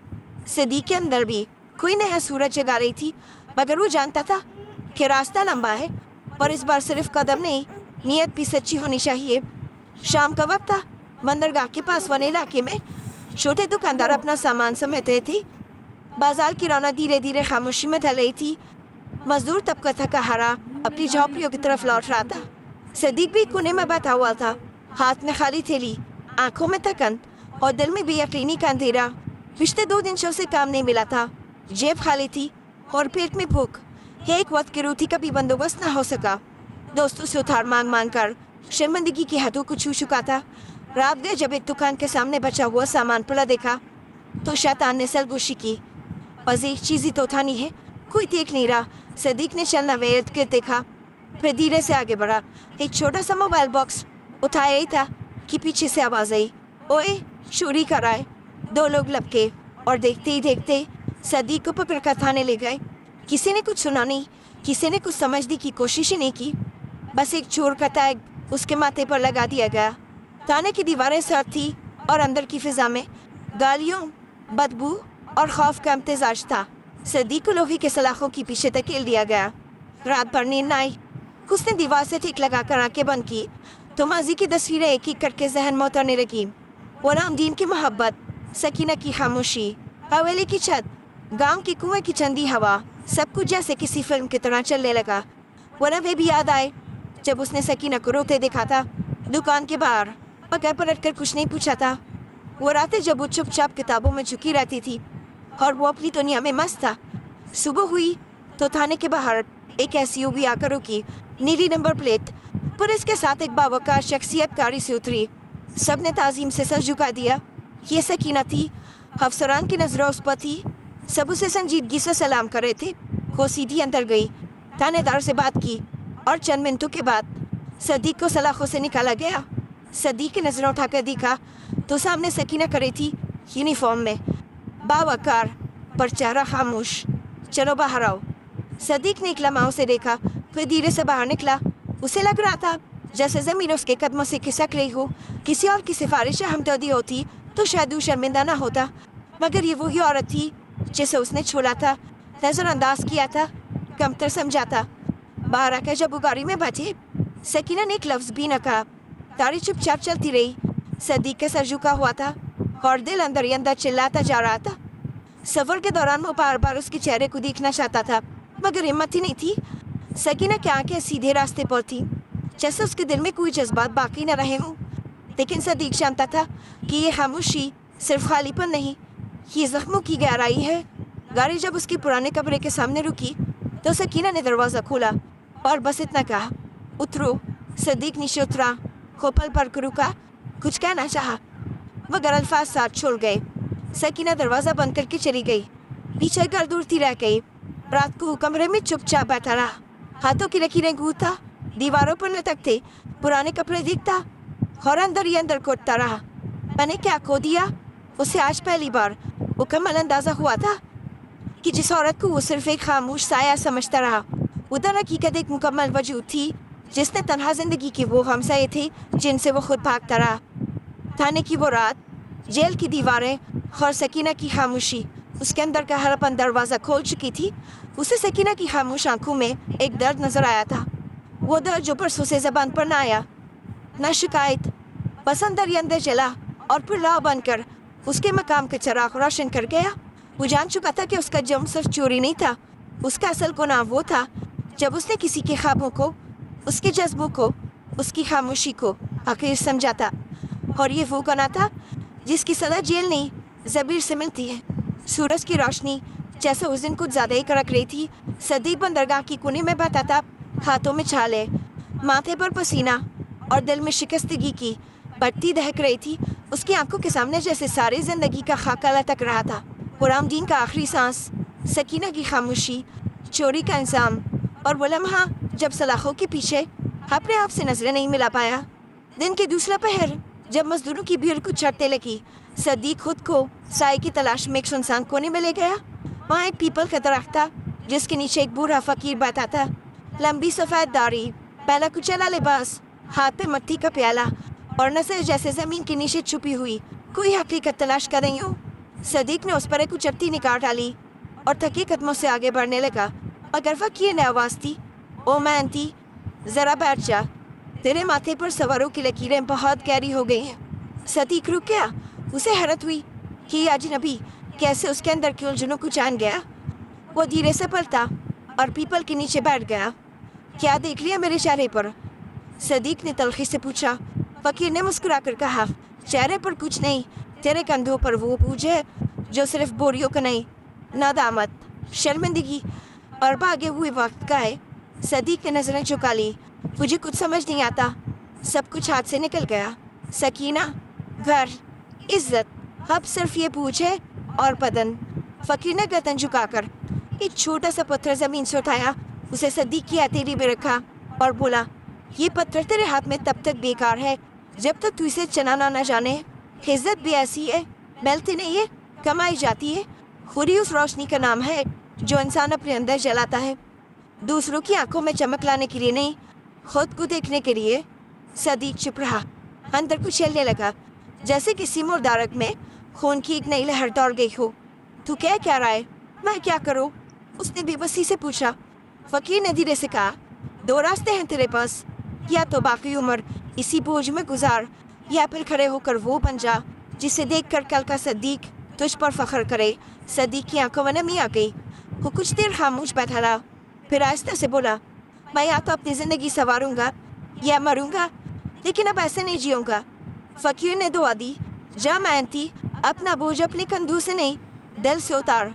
صدیق کے اندر بھی کوئی نیا سورج جگا رہی تھی، مگر وہ جانتا تھا کہ راستہ لمبا ہے اور اس بار صرف قدم نہیں، نیت بھی سچی ہونی چاہیے۔ شام کا وقت تھا، بندرگاہ کے پاس والے علاقے میں چھوٹے دکاندار اپنا سامان سمیٹ رہے تھے۔ بازار کی رونق دھیرے دھیرے خاموشی میں ڈھل رہی تھی۔ مزدور طبقہ تھکا ہارا اپنی جھوپڑیوں کی طرف لوٹ رہا تھا۔ صدیق بھی کونے میں بیٹھا ہوا تھا، ہاتھ میں خالی تھیلی، آنکھوں میں تھکن اور دل میں بے یقینی کا اندھیرا۔ پچھلے 2 دن سے اسے کام نہیں ملا تھا، جیب خالی تھی اور پیٹ میں بھوک۔ ایک وقت کی روٹی کا بھی بندوبست نہ ہو سکا۔ دوستوں سے ادھار مانگ مانگ کر شرمندگی کی حدوں کو چھو چکا تھا۔ رات گئے جب ایک دکان کے سامنے بچا ہوا سامان پڑا دیکھا تو شیطان نے سرگوشی کی، بس ایک چیز ہی تو اٹھانی ہے، کوئی دیکھ نہیں رہا۔ صدیق نے چلنا ہوئے ارد گرد دیکھا، پھر دھیرے سے آگے بڑھا۔ ایک چھوٹا سا موبائل باکس اٹھایا ہی تھا کہ پیچھے سے آواز آئی، اوئے چوری کر رہا ہے۔ 2 لوگ لپکے اور دیکھتے ہی دیکھتے صدیق کو پکڑ کر تھانے لے گئے۔ کسی نے کچھ سنا نہیں، کسی نے کچھ سمجھنے کی کوشش ہی نہیں کی، بس ایک چور کا ٹیگ اس کے ماتھے پر لگا دیا گیا۔ تھانے کی دیواریں سرد تھی اور اندر کی فضا میں گالیوں، بدبو اور خوف کا امتزاج تھا۔ صدیق کو لوہے کے سلاخوں کی پیچھے دھکیل دیا گیا۔ رات بھر نیند نہ آئی۔ اس نے دیوار سے ٹھیک لگا کر آنکھیں بند کی تو ماضی کی تصویریں ایک ایک کر کے ذہن میں اترنے لگی۔ غلام دین کی محبت، سکینہ کی خاموشی، حویلی کی چھت، گاؤں کی کنویں کی ٹھنڈی ہوا، سب کچھ جیسے کسی فلم کی طرح چلنے لگا۔ وہ لمحے بھی یاد آئے جب اس نے سکینہ کو روتے دیکھا تھا دکان کے باہر، بغیر پلٹ کر کچھ نہیں پوچھا تھا۔ وہ راتیں جب وہ چپ چاپ کتابوں میں جھکی رہتی تھی اور وہ اپنی دنیا میں مست تھا۔ صبح ہوئی تو تھانے کے باہر ایک ایس یو وی آ کر رکی، نیلی نمبر پلیٹ، پولیس کے ساتھ ایک باوقار شخصیت گاڑی سے اتری۔ سب نے تعظیم سے سر جھکا دیا۔ یہ سکینہ تھی، افسران کی نظریں اس پر تھی، سب اسے سنجیدگی سے سلام کر رہے تھے۔ وہ سیدھی اندر گئی، تھانے دار سے بات کی اور چند منٹوں کے بعد صدیق کو سلاخوں سے نکالا گیا۔ صدیق کی نظریں اٹھا کر دیکھا تو سامنے سکینہ کھڑی تھی، یونیفارم میں، باوقار پر چہرہ خاموش۔ چلو باہر آؤ۔ صدیق نے ایک لمحہ اسے دیکھا، پھر دھیرے سے باہر نکلا۔ اسے لگ رہا تھا جیسے زمین اس کے قدموں سے کھسک رہی ہو۔ کسی اور کی سفارش یا ہمدردی ہوتی تو شاید وہ شرمندہ نہ ہوتا، مگر یہ وہی عورت تھی جسے اس نے چھوڑا تھا، نظر انداز کیا تھا، کمتر سمجھا تھا۔ باہر آ کر جب وہ گاڑی میں بیٹھے، سکینہ نے ایک لفظ بھی نہ کہا، گاڑی چپ چاپ چلتی رہی۔ صدیق کا سر جھکا ہوا تھا اور دل اندر ہی اندر چلاتا جا رہا تھا۔ سفر کے دوران وہ بار بار اس کے چہرے کو دیکھنا چاہتا تھا، مگر ہمت ہی نہیں تھی۔ سکینہ کی آنکھیں سیدھے راستے پر تھیں، جیسے اس کے دل میں کوئی جذبات باقی نہ رہے ہوں۔ لیکن صدیق جانتا تھا کہ یہ خاموشی صرف خالی پن نہیں، یہ زخموں کی گہرائی ہے۔ گاڑی جب اس کی پرانے کمرے کے سامنے رکی تو سکینہ نے دروازہ کھولا اور بس اتنا کہا، اترو۔ صدیق نیچے اترا، وہ پل پر رکا، کچھ کہنا چاہا مگر الفاظ ساتھ چھوڑ گئے۔ سکینہ دروازہ بند کر کے چلی گئی، پیچھے گرد اڑتی رہ گئی۔ رات کو وہ کمرے میں چپ چاپ بیٹھا رہا، ہاتھوں کی لکیریں گھودتا، دیواروں پر لٹکتے پرانے کپڑے دیکھتا اور اندر ہی اندر کوٹتا رہا۔ میں نے کیا کھو دیا؟ اسے آج پہلی بار مکمل اندازہ ہوا تھا کہ جس عورت کو وہ صرف ایک خاموش سایہ سمجھتا رہا، ادھر حقیقت ایک مکمل وجود تھی جس نے تنہا زندگی کے وہ ہمسائے تھے جن سے وہ خود بھاگتا رہا۔ تھانے کی وہ رات، جیل کی دیواریں اور سکینہ کی خاموشی اس کے اندر کا ہر پن دروازہ کھول چکی تھی۔ اسے سکینہ کی خاموش آنکھوں میں ایک درد نظر آیا تھا، وہ درد جو پرسوں سے زبان پر نہ آیا، نہ شکایت، بس اندر ہی اندر چلا اور پھر راہ بن کر اس کے مقام کے چراغ روشن کر گیا۔ وہ جان چکا تھا کہ اس کا جرم صرف چوری نہیں تھا، اس کا اصل گناہ وہ تھا جب اس نے کسی کے خوابوں کو، اس کے جذبوں کو، اس کی خاموشی کو آخر سمجھا تھا۔ اور یہ وہ گناہ تھا جس کی سزا جیل نہیں، زبیر سے ملتی ہے۔ سورج کی روشنی جیسے اس دن کچھ زیادہ ہی کڑک رہی تھی۔ صدیق بندرگاہ کی کونے میں بیٹھا تھا، ہاتھوں میں چھالے، ماتھے پر پسینہ اور دل میں شکستگی کی بڑھتی دہک رہی تھی۔ اس کی آنکھوں کے سامنے جیسے ساری زندگی کا خاکہ لٹک رہا تھا، غلام دین کا آخری سانس، سکینہ کی خاموشی، چوری کا الزام اور وہ لمحہ جب سلاخوں کے پیچھے اپنے آپ سے نظریں نہیں ملا پایا۔ دن کے دوسرا پہر جب مزدوروں کی بھیڑ کو چڑھتے لگی، صدیق خود کو سائے کی تلاش میں ایک سنسان کونے میں لے گیا۔ وہاں ایک پیپل کا درخت تھا جس کے نیچے ایک بوڑھا فقیر بیٹھا تھا، لمبی سفید داڑھی، پہلا کچلا لباس، ہاتھ پہ مٹی کا پیالہ اور نظر جیسے زمین کے نیچے چھپی ہوئی کوئی حقیقت تلاش کر رہی ہوں۔ صدیق نے اس پر ایک اچٹتی نکال ڈالی اور تھکے قدموں سے آگے بڑھنے لگا۔ اگر فقیر نے آواز دی، او مینتی، ذرا بیٹھ جا، تیرے ماتھے پر سواروں کی لکیریں بہت گہری ہو گئی ہیں۔ صدیق رک گیا۔ اسے حیرت ہوئی کہ یہ اجنبی کیسے اس کے اندر کی الجھنوں کو جان گیا۔ وہ دھیرے سے پلٹا اور پیپل کے نیچے بیٹھ گیا۔ کیا دیکھ لیا میرے چہرے پر؟ صدیق نے تلخی سے پوچھا۔ فقیر نے مسکرا کر کہا، چہرے پر کچھ نہیں، تیرے کندھوں پر وہ بوجھ ہے جو صرف بوریوں کا نہیں، ندامت، شرمندگی اور بھاگے ہوئے وقت کا ہے۔ صدیق نے نظریں چکا لی۔ مجھے کچھ سمجھ نہیں آتا، سب کچھ ہاتھ سے نکل گیا۔ سکینہ، گھر، عزت، اب صرف یہ بوجھ ہے اور بدن۔ فقیر نے گردن جھکا کر ایک چھوٹا سا پتھر زمین سے اٹھایا، اسے صدیق کی ہتھیلی میں رکھا اور بولا، یہ پتھر تیرے ہاتھ میں تب تک بیکار ہے جب تک تو اسے چلانا نہ جانے۔ عزت بھی ایسی ہے، ملتی نہیں ہے، کمائی جاتی ہے۔ خودی اس روشنی کا نام ہے جو انسان اپنے اندر جلاتا ہے، دوسروں کی آنکھوں میں چمک لانے کے لیے نہیں، خود کو دیکھنے کے لیے۔ صدیق چپ رہا، اندر کچھ چلنے لگا، جیسے کسی مردارک میں خون کی ایک نئی لہر دوڑ گئی ہو۔ تو کیا رہا ہے؟ میں کیا کروں؟ اس نے بے بسی سے پوچھا۔ فقیر نے دھیرے سے کہا، دو راستے ہیں تیرے پاس، یا تو باقی عمر اسی بوجھ میں گزار، یا پھر کھڑے ہو کر وہ بن جا جسے دیکھ کر کل کا صدیق تجھ پر فخر کرے۔ صدیق کی آنکھوں میں نمی آ گئی۔ وہ کچھ دیر خاموش بیٹھا رہا، پھر آہستہ سے بولا، میں یا تو اپنی زندگی سنواروں گا یا مروں گا، لیکن اب ایسے نہیں جیوں گا۔ فقیر نے دعا دی، جا مینتی، اپنا بوجھ اپنے کندھوں سے نہیں، دل سے اتار،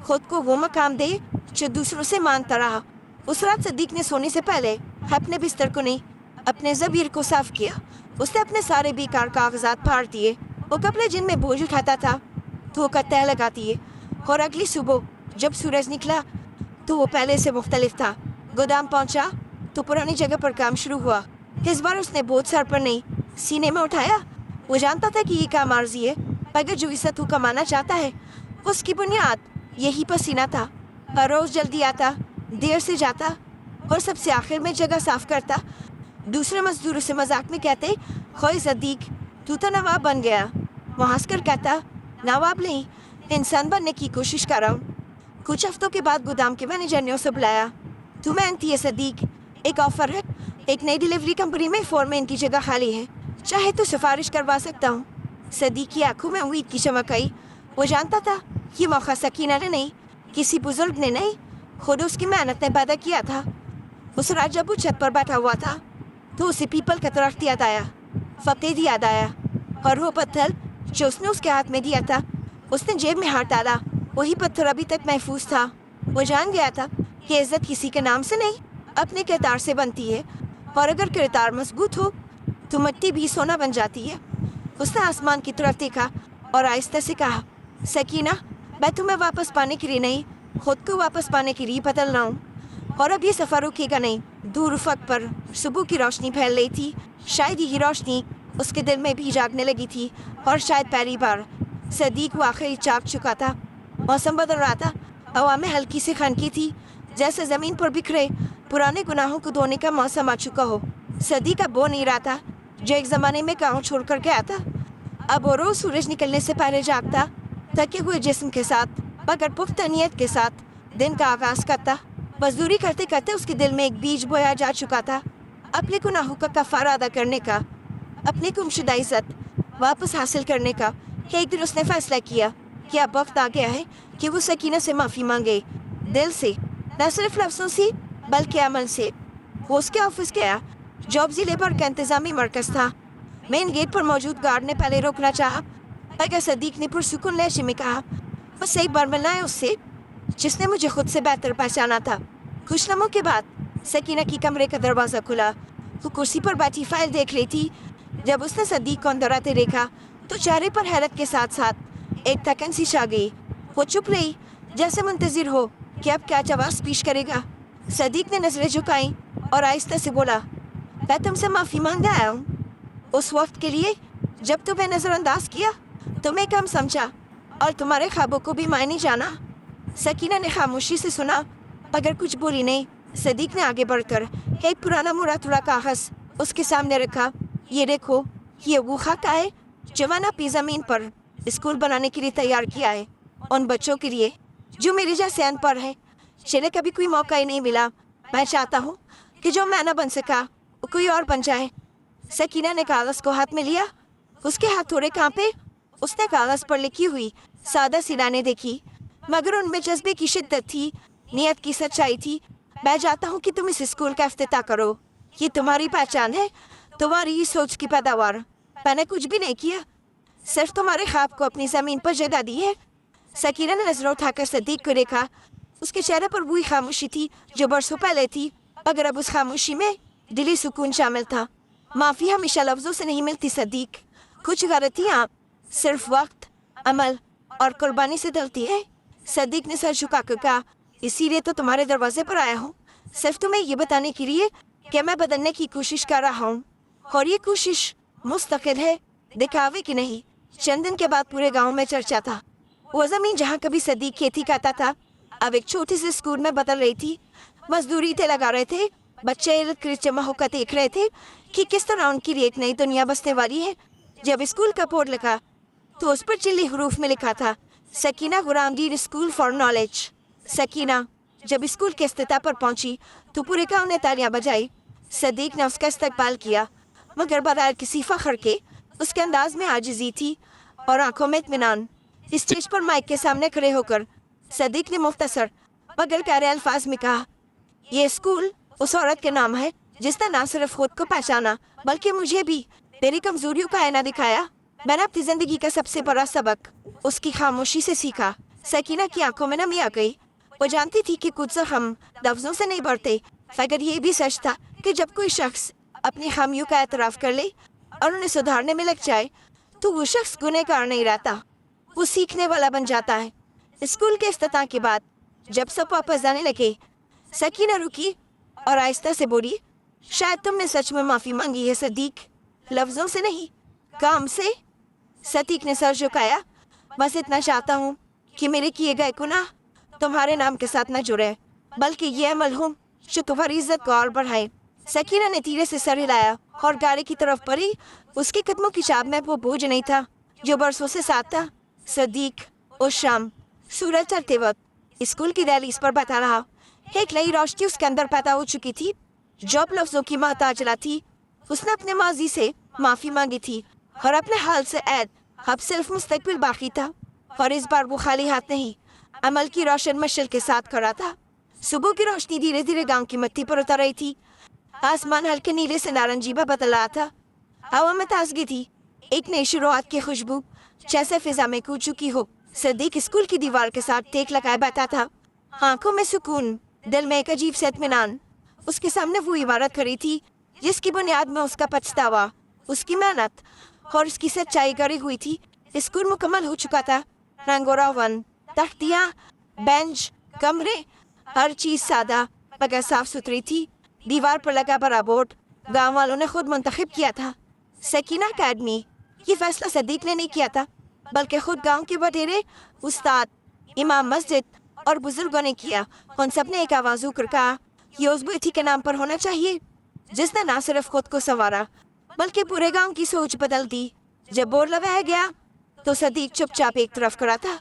خود کو وہ مقام دے جو دوسروں سے مانتا رہا۔ اس رات صدیق نے سونے سے پہلے اپنے بستر کو نہیں، اپنے ضمیر کو صاف کیا۔ اس نے اپنے سارے بیکار کاغذات پھاڑ دیے، وہ کپڑے جن میں بوجھ اٹھاتا تھا دھو کر تہہ لگا دیے، اور اگلی صبح جب سورج نکلا تو وہ پہلے سے مختلف تھا۔ گودام پہنچا تو پرانی جگہ پر کام شروع ہوا۔ اس بار اس نے بوجھ سر پر نہیں، سینے میں اٹھایا۔ وہ جانتا تھا کہ یہ کام عارضی ہے، مگر جو عزت کو کمانا چاہتا ہے اس کی بنیاد یہی پسینہ تھا۔ ہر روز جلدی آتا، دیر سے جاتا، اور سب سے آخر میں جگہ صاف کرتا۔ دوسرے مزدوروں سے مذاق میں کہتے، خوئے صدیق، تو نواب بن گیا۔ وہ ہنس کر کہتا، نواب نہیں، انسان بننے کی کوشش کر رہا ہوں۔ کچھ ہفتوں کے بعد گودام کے مینیجر نے اسے بلایا۔ تو مینتی ہے صدیق، ایک آفر ہے، ایک نئی ڈیلیوری کمپنی میں فورمین کی جگہ خالی ہے، چاہے تو سفارش کروا سکتا ہوں۔ صدیق کی آنکھوں میں امید کی چمک آئی۔ وہ جانتا تھا یہ موقع سکینہ نے نہیں، کسی بزرگ نے نہیں، خود اس کی محنت نے پیدا کیا تھا۔ اس رات جب وہ چھت پر بیٹھا ہوا تھا تو اسے پیپل کا درخت یاد آیا، فقید یاد آیا، اور وہ پتھر جو اس نے اس کے ہاتھ میں دیا تھا۔ اس نے جیب میں ہاتھ ڈالا، وہی پتھر ابھی تک محفوظ تھا۔ وہ جان گیا تھا کہ عزت کسی کے نام سے نہیں، اپنے کردار سے بنتی ہے، اور اگر کردار مضبوط ہو تو مٹی بھی سونا بن جاتی ہے۔ اس نے آسمان کی طرف دیکھا اور آہستہ سے کہا، سکینہ، میں تمہیں واپس پانے کے لیے نہیں، خود کو واپس پانے کے لیے بدل رہا ہوں۔ اور اب یہ سفر رکے گا نہیں۔ دور افق پر صبح کی روشنی پھیل رہی تھی، شاید یہ روشنی اس کے دل میں بھی جاگنے لگی تھی، اور شاید پہلی بار۔ صدیق واقعی جاگ چکا تھا۔ موسم بدل رہا تھا، ہوا میں ہلکی سی خنکی تھی، جیسے زمین پر بکھرے پرانے گناہوں کو دھونے کا موسم آ چکا ہو۔ صدیق اب وہ نہیں رہا تھا جو ایک زمانے میں گاؤں چھوڑ کر گیا تھا۔ اب وہ روز سورج نکلنے سے پہلے جاگتا، تھکے ہوئے جسم کے ساتھ مگر پختہ نیت کے ساتھ دن کا آغاز کرتا۔ مزدوری کرتے کرتے اس کے دل میں ایک بیج بویا جا چکا تھا، اپنے گناہوں کا کفارہ ادا کرنے کا، اپنی گمشدہ عزت واپس حاصل کرنے کا۔ ایک دن اس نے فیصلہ کیا کہ اب وقت آ گیا ہے کہ وہ سکینہ سے معافی مانگے، دل سے، نہ صرف لفظوں سے بلکہ عمل سے۔ وہ اس کے آفس گیا، جو اب ضلع بھر کا انتظامی مرکز تھا۔ مین گیٹ پر موجود گارڈ نے پہلے روکنا چاہا، مگر صدیق نے پرسکون لہجے میں کہا، بس ایک بار ملنا ہے اس سے جس نے مجھے خود سے بہتر پہچانا تھا۔ کچھ لمحوں کے بعد سکینہ کی کمرے کا دروازہ کھلا۔ وہ کرسی پر بیٹھی فائل دیکھ رہی تھی۔ جب اس نے صدیق کو اندر آتے دیکھا تو چہرے پر حیرت کے ساتھ ساتھ ایک تھکن سی چھا گئی۔ وہ چپ رہی، جیسے منتظر ہو کہ اب کیا جواز پیش کرے گا۔ صدیق نے نظریں جھکائیں اور آہستہ سے بولا، میں تم سے معافی مانگنے آیا ہوں۔ اس وقت کے لیے جب تمہیں نظر انداز کیا، تمہیں کم سمجھا اور تمہارے خوابوں کو بھی معنی جانا۔ سکینہ نے خاموشی سے سنا مگر کچھ بولی نہیں۔ صدیق نے آگے بڑھ کر ایک پرانا مرا تھوڑا کاغذ اس کے سامنے رکھا۔ یہ دیکھو، یہ وہ خاکہ ہے جو میں نے اپنی زمین پر स्कूल बनाने के लिए तैयार किया है, उन बच्चों के लिए जो मेरे जैसे अनपढ़ है, जिन्हें कभी कोई मौका ही नहीं मिला। मैं चाहता हूँ कि जो मैं न बन सका वो कोई और बन जाए। सकीना ने कागज को हाथ में लिया, उसके हाथ थोड़े कांपे। उसने कागज पर लिखी हुई सादा सी लाइनें देखी, मगर उनमें जज्बे की शिद्दत थी, नियत की सच्चाई थी। मैं चाहता हूँ कि तुम इस स्कूल का इफ्तिताह करो। ये तुम्हारी पहचान है, तुम्हारी सोच की पैदावार। मैंने कुछ भी नहीं किया, सिर्फ तुम्हारे ख्वाब को अपनी जमीन पर जगह दी है। सकीना ने नजर उठाकर सदीक को देखा। उसके चेहरे पर वही खामोशी थी जो बरसों पहले थी, मगर अब उस खामोशी में दिली सुकून शामिल था। माफ़ी हमेशा लफ्ज़ों से नहीं मिलती सदीक, कुछ गलतियाँ सिर्फ वक्त, अमल और कुर्बानी से डलती है। सदीक ने सर झुकाकर कहा, इसीलिए तो तुम्हारे दरवाजे पर आया हूँ, सिर्फ तुम्हें ये बताने के लिए कि मैं बदलने की कोशिश कर रहा हूँ, और ये कोशिश मुस्तकिल है, दिखावे की नहीं। चंद दिन के बाद पूरे गांव में चर्चा था। वो ज़मीन जहाँ कभी सदीक खेती करता था, अब एक छोटे से स्कूल में बदल रही थी। मजदूरी थे लगा रहे थे, बच्चे इर्द गिर्द जमा होकर देख रहे थे कि किस तरह उनके लिए एक नई दुनिया बसने वाली है। जब स्कूल का बोर्ड लगा तो उस पर चिल्ली हरूफ में लिखा था, Sakina Guramdin school for knowledge. Sakina जब स्कूल के इफ्तिताह पर पहुंची तो पूरे गांव ने तालियां बजाई। सदीक ने उसका इस्तकबाल किया, मगर बगैर किसी फख्र के। उसके अंदाज में आजिज़ी थी और आंखों में इत्मीनान। स्टेज पर माइक के सामने खड़े होकर सदीक ने मुख्तसर मगर प्यारे अल्फाज में कहा, ये स्कूल उस औरत के नाम है जिसने ना सिर्फ खुद को पहचाना बल्कि मुझे भी मेरी कमजोरियों का आईना दिखाया। मैंने अपनी जिंदगी का सबसे बड़ा सबक उसकी खामोशी से सीखा। सकीना की आंखों में नमी आ गई। वो जानती थी कि कुछ हम लफ्जों से नहीं बढ़ते, मगर ये भी सच था कि जब कोई शख्स अपनी खामियों का एतराफ़ कर ले और उन्हें सुधारने में लग जाए तो वो शख्स गुनहगार नहीं रहता, वो सीखने वाला बन जाता है। स्कूल के इफ्तिताह के बाद जब सब वापस जाने लगे, सकीना रुकी और आहिस्ता से बोली, शायद तुमने सच में माफ़ी मांगी है सदीक, लफ्ज़ों से नहीं, काम से। सदीक ने सर झुकाया, बस इतना चाहता हूँ कि मेरे किए गए गुनाह तुम्हारे नाम के साथ न जुड़े, बल्कि ये अमल हो जो तुम्हारी इज्जत को और बढ़ाए। सकीना ने धीरे से सर हिलाया और गाड़ी की तरफ बढ़ी। उसके कदमों की चाप में वो बोझ नहीं था जो बरसों से साथ था। सदीक उस शाम सूरज चढ़ते वक्त स्कूल की दहलीज पर बैठा रहा। एक नई रोशनी उसके अंदर पैदा हो चुकी थी जो अब लफ्जों की मोहताज थी। उसने अपने माजी से माफ़ी मांगी थी और अपने हाल से ऐद, अब सिर्फ मुस्तकबिल बाकी था। और इस बार वो खाली हाथ नहीं, अमल की रोशन मशल के साथ खड़ा था। सुबह की रोशनी धीरे धीरे गांव की मिट्टी पर उतर रही थी। आसमान हल्के नीले से नारंगीबा बदल रहा था। हवा में ताजगी थी, एक नई शुरुआत की खुशबू जैसे फिजा में कूद चुकी हो। सदीक स्कूल की दीवार के साथ टेक लगाए बैठा था, आंखों में सुकून, दिल में एक अजीब से इत्मीनान। उसके सामने वो इमारत खड़ी थी जिसकी बुनियाद में उसका पछतावा, उसकी मेहनत और उसकी सच्चाई गड़ी हुई थी। स्कूल मुकम्मल हो चुका था। रंगोरावन, तख्तियाँ, बेंच, कमरे, हर चीज़ सादा मगर साफ सुथरी थी। दीवार पर लगा बड़ा बोर्ड गाँव वालों ने खुद मुंतखब किया था, सकीना अकेडमी। ये फैसला सदीक ने नहीं किया था, बल्कि खुद गांव के बटेरे, उस्ताद, इमाम मस्जिद और बुजुर्गों ने किया। उन सब ने एक आवाज़ होकर कहा, ये उस बेटी के नाम पर होना चाहिए जिसने ना सिर्फ खुद को संवारा बल्कि पूरे गांव की सोच बदल दी। जब बोर्ड लगाया गया तो सदीक चुपचाप एक तरफ खड़ा था।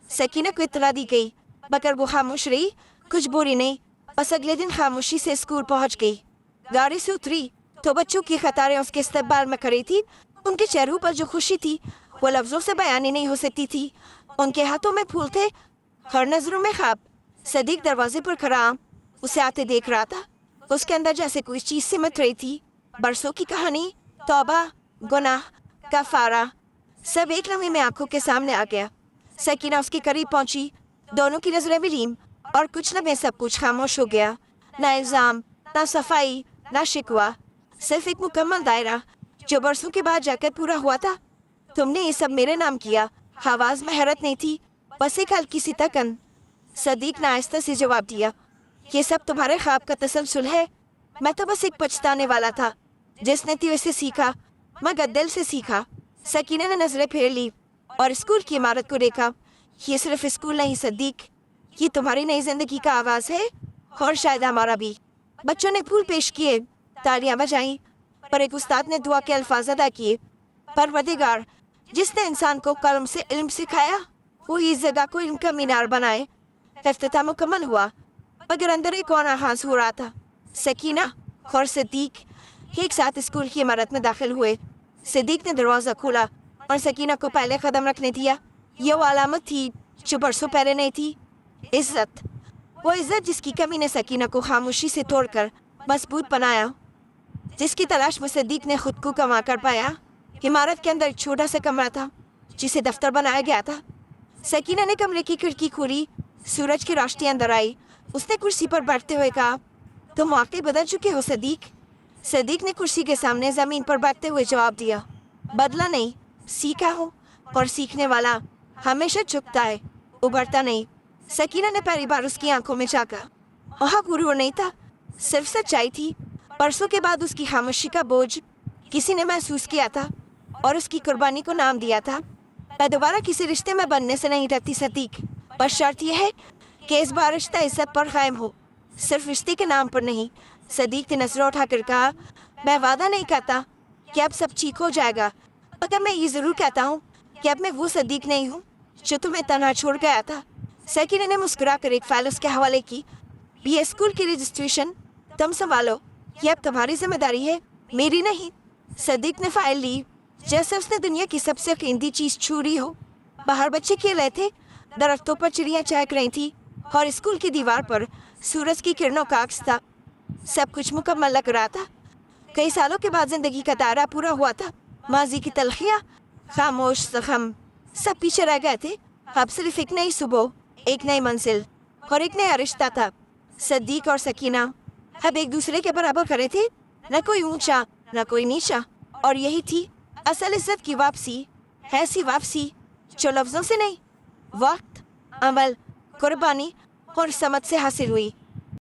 सकीना को इत्तला दी गई, मगर वो खामोश रही, कुछ बोली नहीं। बस अगले दिन खामोशी से स्कूल पहुंच गई। गाड़ी से उतरी तो बच्चों की कतारें उसके इस्तकबाल में खड़ी थी। उनके चेहरों पर जो खुशी थी वो लफ्जों से बयान ही नहीं हो सकती थी। उनके हाथों में फूल थे, हर नजरों में ख्वाब। सदीक दरवाजे पर खड़ा उसे आते देख रहा था। उसके अंदर जैसे कोई चीज सिमट रही थी, बरसों की कहानी, तौबा, गुनाह, कफारा, सब एक लम्हे में आंखों के सामने आ गया। सकीना उसके करीब पहुंची, दोनों की नजरें मिलीं और कुछ लम्हे सब कुछ खामोश हो गया। ना इल्जाम, ना सफाई, ना शिकवा, सिर्फ एक मुकम्मल दायरा जो बरसों के बाद जाकर पूरा हुआ था। तुमने ये सब मेरे नाम किया। आवाज में हैरत नहीं थी, बस एक हल्की सी तकन। सदीक ने आहिस्ता से जवाब दिया, ये सब तुम्हारे ख्वाब का तसलसल है। मैं तो बस एक पछताने वाला था जिसने तीर से सीखा, मगर दिल से सीखा। सकीना ने नजरें फेर ली और स्कूल की इमारत को देखा। ये सिर्फ स्कूल नहीं सदीक, ये तुम्हारी नई जिंदगी का आवाज है और शायद हमारा भी। बच्चों ने फूल पेश किए, तालियां बजाई, पर एक उस्ताद ने दुआ के अल्फाज अदा किए। परवरदिगार, جس نے انسان کو قلم سے علم سکھایا وہی اس جگہ کو علم کا مینار بنائے. افتتاح مکمل ہوا مگر اندر ایک اور آغاز ہو رہا تھا. سکینہ اور صدیق ایک ساتھ اسکول کی عمارت میں داخل ہوئے. صدیق نے دروازہ کھولا اور سکینہ کو پہلے قدم رکھنے دیا. یہ وہ علامت تھی جو برسوں پہلے نہیں تھی. عزت، وہ عزت جس کی کمی نے سکینہ کو خاموشی سے توڑ کر مضبوط بنایا، جس کی تلاش میں صدیق نے خود کو کما کر پایا. عمارت کے اندر ایک چھوٹا سا کمرہ تھا جسے دفتر بنایا گیا تھا. سکینہ نے کمرے کی کھڑکی کھولی. سورج کی روشنی اندر آئی. اس نے کرسی پر بیٹھتے ہوئے کہا، تم واقعی بدل چکے ہو صدیق. صدیق نے کرسی کے سامنے زمین پر بیٹھتے ہوئے جواب دیا، بدلا نہیں، سیکھا ہوں. اور سیکھنے والا ہمیشہ جھکتا ہے، ابھرتا نہیں. سکینہ نے پہلی بار اس کی آنکھوں میں جھانکا. وہاں غرور نہیں تھا، صرف سچائی تھی. برسوں کے بعد اس کی خاموشی کا بوجھ کسی نے محسوس کیا تھا اور اس کی قربانی کو نام دیا تھا. میں دوبارہ کسی رشتے میں بننے سے نہیں ڈرتی صدیق، پر شرط یہ ہے کہ اس بار رشتہ عزت پر قائم ہو، صرف رشتے کے نام پر نہیں. صدیق نے نظریں اٹھا کر کہا، میں وعدہ نہیں کرتا کہ اب سب ٹھیک ہو جائے گا، مگر میں یہ ضرور کہتا ہوں کہ اب میں وہ صدیق نہیں ہوں جو تمہیں تنہا چھوڑ گیا تھا. سکینہ نے مسکرا کر ایک فائل اس کے حوالے کی. یہ اسکول کی رجسٹریشن تم سنبھالو، یہ اب تمہاری ذمہ داری ہے، میری نہیں. صدیق نے فائل لی جیسے اس نے دنیا کی سب سے قیمتی چیز چھوڑی ہو. باہر بچے کھیل رہے تھے، درختوں پر چڑیاں چہک رہی تھیں اور اسکول کی دیوار پر سورج کی کرنوں کا عکس تھا. سب کچھ مکمل لگ رہا تھا. کئی سالوں کے بعد زندگی کا دائرہ پورا ہوا تھا. ماضی کی تلخیاں، خاموش زخم، سب پیچھے رہ گئے تھے. اب صرف ایک نئی صبح، ایک نئی منزل اور ایک نیا رشتہ تھا. صدیق اور سکینہ اب ایک دوسرے کے برابر کھڑے تھے، نہ کوئی اونچا نہ کوئی نیچا. اور یہی تھی اصل عزت کی واپسی، ایسی واپسی جو لفظوں سے نہیں، وقت، عمل، قربانی اور سمجھ سے حاصل ہوئی.